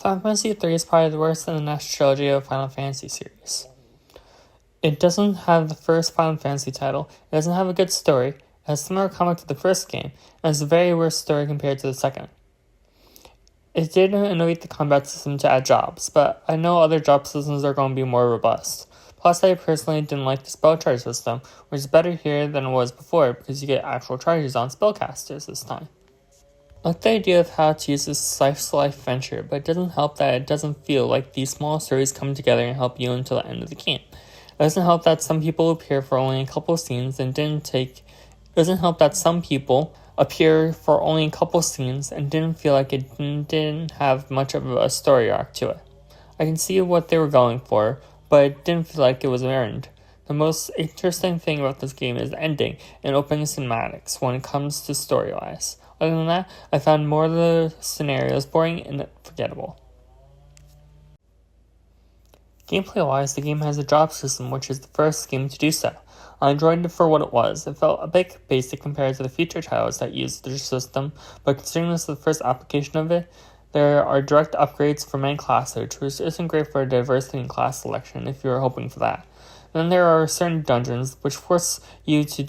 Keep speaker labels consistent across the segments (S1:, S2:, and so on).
S1: Final Fantasy III is probably the worst in the next trilogy of Final Fantasy series. It doesn't have the first Final Fantasy title, it doesn't have a good story, it has similar combat to the first game, and it's a very worse story compared to the second. It did innovate the combat system to add jobs, but I know other job systems are going to be more robust. Plus, I personally didn't like the spell charge system, which is better here than it was before because you get actual charges on spellcasters this time. I like the idea of how to use this slice-of-life venture, but it doesn't help that it doesn't feel like these small stories come together and help you until the end of the game. It doesn't help that some people appear for only a couple scenes and didn't feel like it didn't have much of a story arc to it. I can see what they were going for, but it didn't feel like it was earned. The most interesting thing about this game is the ending and opening cinematics when it comes to story-wise. Other than that, I found more of the scenarios boring and forgettable. Gameplay-wise, the game has a job system, which is the first game to do so. I enjoyed it for what it was. It felt a bit basic compared to the future titles that use the system, but considering this is the first application of it, there are direct upgrades for main classes, which isn't great for diversity in class selection if you're hoping for that. Then there are certain dungeons which force you to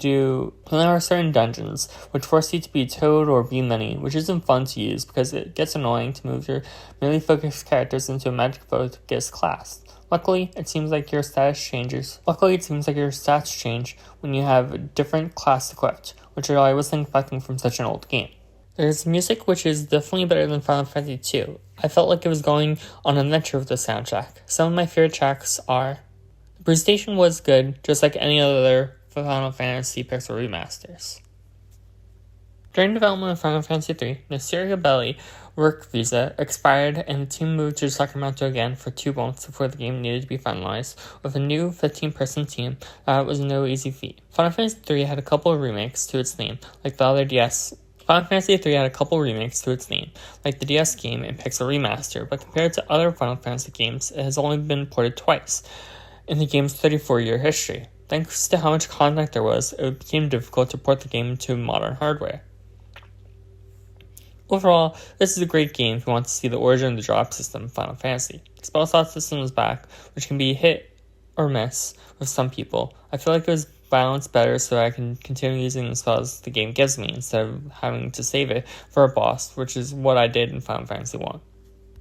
S1: be Toad or be Mini, which isn't fun to use because it gets annoying to move your melee focused characters into a magic focused class. Luckily, it seems like your stats change when you have a different class equipped, which I wasn't expecting from such an old game. There's music which is definitely better than Final Fantasy II. I felt like it was going on an adventure with the soundtrack. Some of my favorite tracks are... The presentation was good, just like any other Final Fantasy Pixel remasters. During development of Final Fantasy III, Nasteria Belli work visa expired and the team moved to Sacramento again for 2 months before the game needed to be finalized. With a new 15-person team, that was no easy feat. Final Fantasy III had a couple of remakes to its name, like the DS game and Pixel Remaster, but compared to other Final Fantasy games, it has only been ported twice in the game's 34-year history. Thanks to how much content there was, it became difficult to port the game to modern hardware. Overall, this is a great game if you want to see the origin of the drop system in Final Fantasy. The spell slot system is back, which can be hit or miss with some people. I feel like it was balanced better so I can continue using the spells the game gives me instead of having to save it for a boss, which is what I did in Final Fantasy 1.